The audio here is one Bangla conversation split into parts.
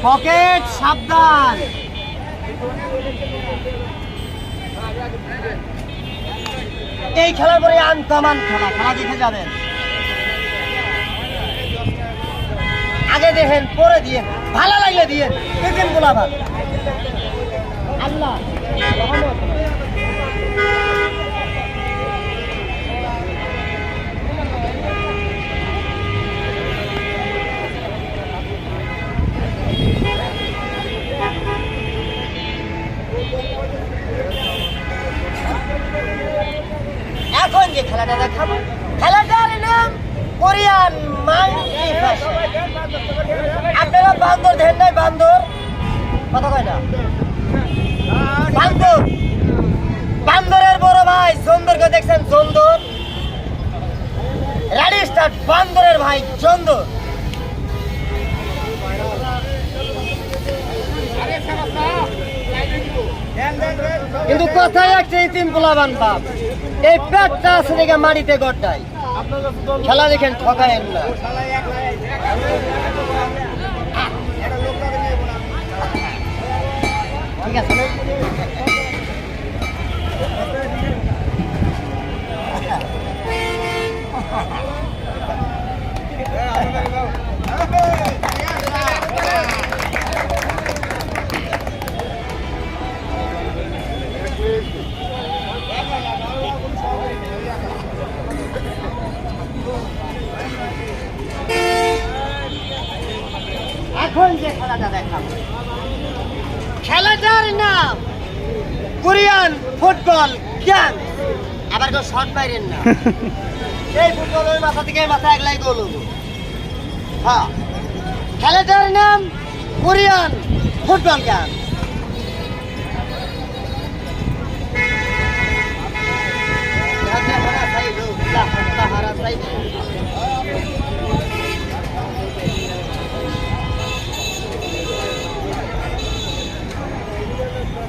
পকেট সাবধান। এই খেলার পরে আনকমন খেলা, খেলা দেখে যাবেন। আগে দেখেন, পরে দিয়ে ভালো লাগলে দিয়ে তিন গোলাপ আল্লাহ। এখন যে খেলাটা দেখাবো, খেলাটার নাম কোরিয়ান মাংকি ফ্যাশন। আপনারা বান্দর দেখেন নাই? বান্দর কথা কয় না, বান্দর, বান্দরের বড় ভাই জন্দরকে দেখছেন? জন্দর রেডি স্টার্ট। বান্দরের ভাই জন্দর। কিন্তু কথাই একটা, তিন পোলাবান বাপ, এই পেটটা আছে দেখে মাটিতে গড়টাই। খেলা দেখেন, ঠকায়েন না। ঠিক আছে, এখন যে খেলাটা দেখাবো, খেলাটার নাম কোরিয়ান ফুটবল গ্যাং। আবার কেউ শর্ট বাইরেন না। এই ফুটবল ওই মাথা থেকে মাথা একলাই গোল হবো। হ্যাঁ, খেলাটার নাম কোরিয়ান ফুটবল গ্যাং।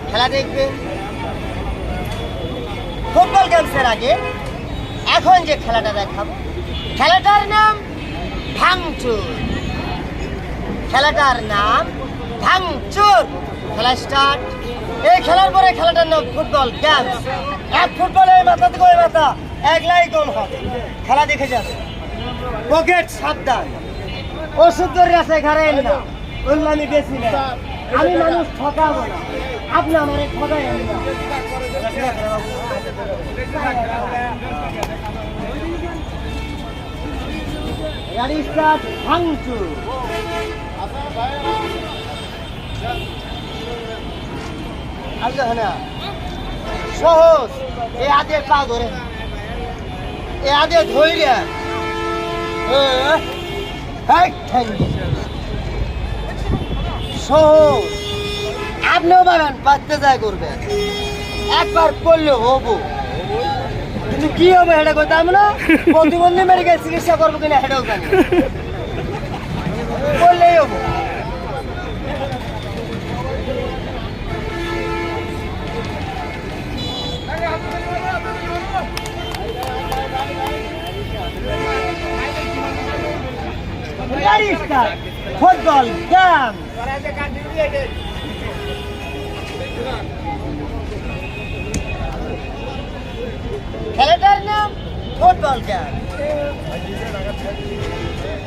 খেলা দেখবেন ফুটবল গেমসের আগে এখন যে খেলাটা দেখাবো, খেলাটার নাম ভাঙচুর। খেলাটার নাম ভাঙচুর। খেলা স্টার্ট। এই খেলার পরে খেলাটার নাম ফুটবল গেমস। এক ফুটবলের মাথা থেকে ওই মাথা একলাই গোল হবে। খেলা দেখে যাবে। পকেট সাবধান। ওষুধ ধরে আছে ঘাড়েন না, আমি বেশি না। আমি মানুষ ঠকাবো না, আপনি আমারে ঠকাইন না। গাড়ি স্টার্ট। ভাঙচুর। সহজ। এ আদে পা ধরে, এ আদে ধইলে সহজ। আপনিও পাবেন, বাঁচতে যায় করবেন। একবার করলে হবো, কিন্তু কি হবে সেটা করতে আমি না। প্রতিবন্ধী মেডিকেল চিকিৎসা করবো কিনা সেটাও জানি, করলেই হবো। Football game. খেলাটার নাম ফুটবল গেম।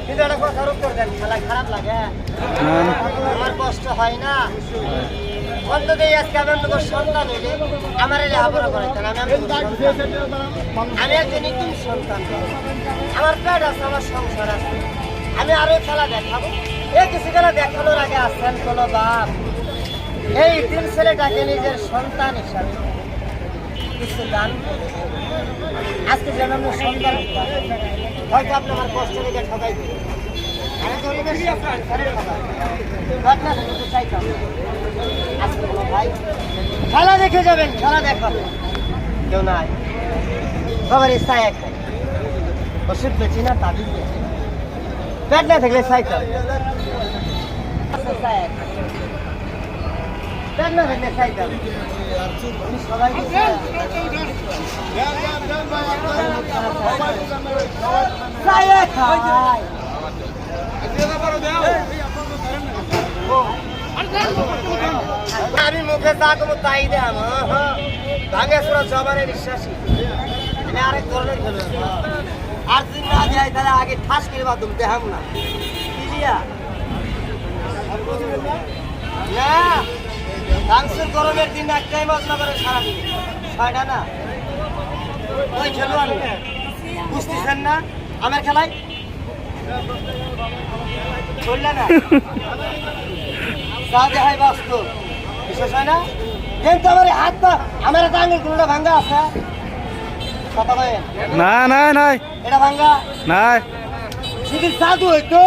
কিন্তু একটা কথার উত্তর দেন, খেলা খারাপ লাগে? আমার কষ্ট হয় না? অন্তত আজকে আমি আপনাদের সন্তান হইলে আমার লেখাপড়া করাইতেন। আমি একজন নতুন সন্তান, আমার পেট আছে, আমার সংসার আছে। আমি আরো খেলা দেখাবো। এই কিছু খেলা দেখানোর আগে আসছেন কোনো বাপ এই তিন ছেলেটাকে নিজের সন্তান হিসাবে কিছু দান করে। আজকে যেন আমি সন্তান হয়তো আপনি আমার কষ্ট থেকে ঠকাই দেবেন। আমি গরিবের চাইতাম ভাই। খেলা দেখে যাবেন, খেলা দেখাবো। কেউ নাই, সবার ইচ্ছা এক। ওষুধ বেছি না, তাবিজ বেছি না। পেট না থাকলে চাইতাম, পেট না থাকলে চাইতাম। সবাই যা কমো তাই দে ভাঙে সুরা জবানের বিশ্বাসী আমি আরেক ধরনের খেলো আর যদি না যাই তাহলে আগে ঠাস করে বাদুম দেখাম না বুঝিয়া না ডান্সের গরমের দিন একটাই মজা করে সারাদিন ছয়টা না ওই খেলো আমি বুঝতেছেন না আমার খেলায় চললে না যা দেখাই বাস্তব বিশেষ হয় না কিন্তু আমার হাতটা আমার একটা আঙুল কোনটা ভাঙ্গা আছে কথা বলেন না না নাই এটা ভাঙ্গা নাই যদি জাদু হইতো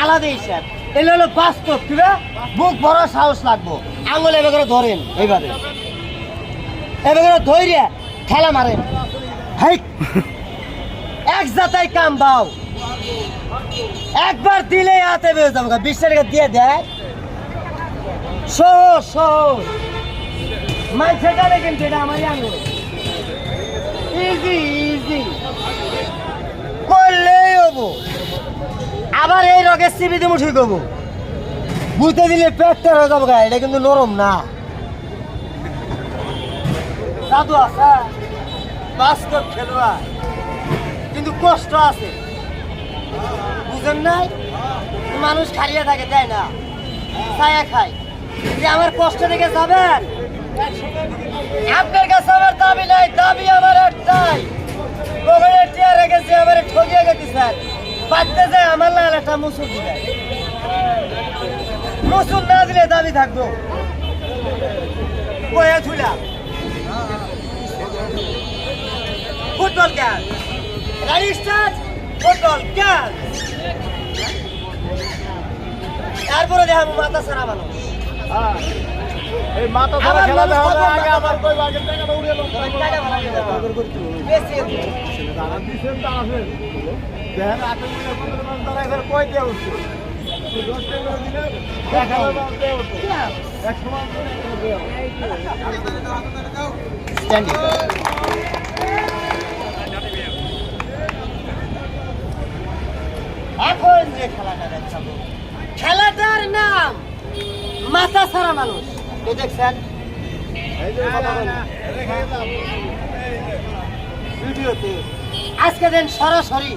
আলাদা হিসাব এলে হলো বাস্তব কিবা বুক বড় সাহস লাগবো আঙুল এবার করে ধরেন এইভাবে এবার করে ধৈর্য ঠেলা মারেন হাই এক জাতাই কাম বাও একবার দিলে হাতে বেয়ে যাবো 20 টাকা দিয়ে দেয় সহজ সহজ মাইছে টানে কিন্তু এটা আমারই আঙুল ইজি ইজি করলেই হবো আবার এই রগের সিবি দিয়ে মুঠি করবো বুঝতে দিলে পেটটা হয়ে যাবো গা এটা কিন্তু নরম না জাদু আছে বাস্তব খেলোয়াড় কিন্তু কষ্ট আছে বুঝেন নাই মানুষ খালিয়ে থাকে দেয় না ছায়া খায় যে আমার কষ্ট থেকে যাবেন আপনার কাছে আমার দাবি নাই দাবি আমার একটাই ওখানে টিয়া রেখেছি আমার ঠকিয়ে গেছি স্যার বাড়তে যায় আমার লাল একটা মুসুর দিবে মুসুর না দিলে দাবি থাকবো কয়ে থুলাম ফুটবল ক্যান রানি স্টার্ট ফুটবল ক্যান তারপরে দেখাবো মাথা সারা মানুষ এই মাথা ধরা খেলা দেখা আগে আবার কই আগে টাকাটা উড়িয়ে লও বেশি দাঁড়া দিছেন তা আছে দেখেন আতে মিলে 15 মান দাঁড়ায় ফের কই দেও 10 টাকা দিলে দেখা দাও দেও 100 মান করে দেও স্ট্যান্ডিং এখন যে খেলাটা দেখাবো খেলাটার নাম মাথা সারা মানুষ তো দেখছেন এই যে কথা বলেন ভিডিওতে আজকে দিন সরাসরি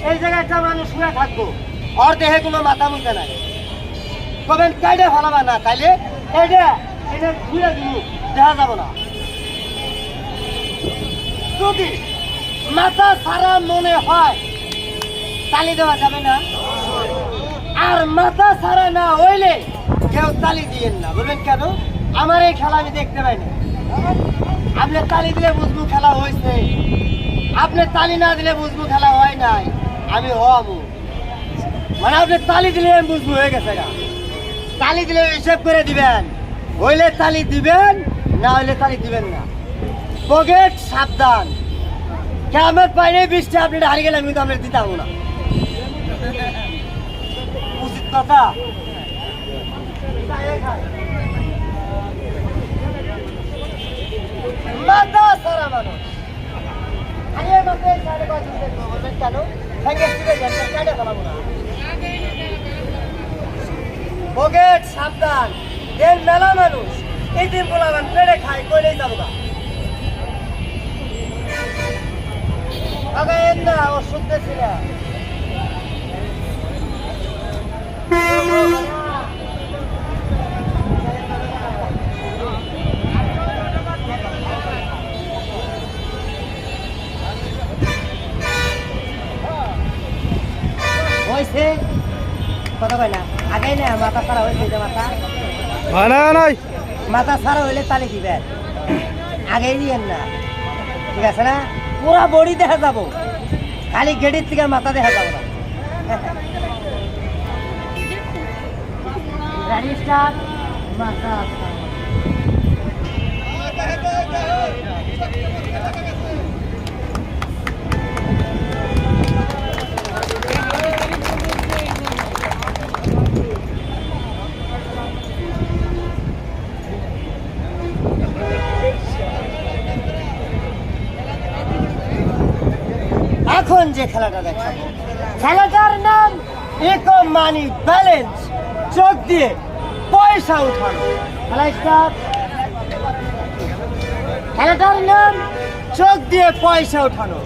এই জায়গায় একটা মানুষ শুয়ে থাকবো ওর দেহে কোনো মাথা মুখে নাই কবেন কাইডে ফলাবা না তাইলে এটা এটা ঘুরে দিব দেখা যাব না যদি মাথা সারা মনে হয় তালি দেওয়া যাবে না আর মাথা সারা না হইলে কেউ তালি দিয়েন না বলবেন কেন আমার এই খেলা আমি দেখতে পাই না আপনি তালি দিলে বুঝবো খেলা হয়েছে আপনি তালি না দিলে বুঝবো খেলা হয় নাই আমি হবো মানে আপনি তালি দিলে আমি বুঝবো হয়ে গেছে না তালি দিলে হিসেব করে দিবেন হইলে তালি দিবেন না হইলে তালি দিবেন না পকেট সাবধান কেমন পাইনি 20টা আপনি হারিয়ে গেলে আমি কিন্তু আপনার দিতে হবো না উচিত কথা মাথা সারা মানুষ আরে মাথা সাড়ে 5 দেখবো বলবেন কেন কাটে ফেলাবো না পকেট সাবধান এর মেলা মানুষ এই দিন বলাবেন পেড়ে খাই কইলেই যাবো না আগে এর না ও শুনতেছি না হয়েছে কথা কয় না আগে না মাথা সারা হয়েছে যে মাথা নাই মাথা সারা হইলে তালি দিবেন আগেই দিয়েন না ঠিক আছে না পুরা বডি দেখা যাবো খালি গেটির থেকে মাথা দেখা যাবো না রানি স্টার মাথা এখন যে খেলাটা দেখাবো খেলাটার নাম ইকো মানি ব্যালেন্স চোখ দিয়ে পয়সা উঠানো খেলা স্টার্ট খেলাটার নাম চোখ দিয়ে পয়সা ওঠানো।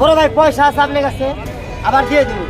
বড় ভাই পয়সা আছে আপনার কাছে? আবার দিয়ে দেবো।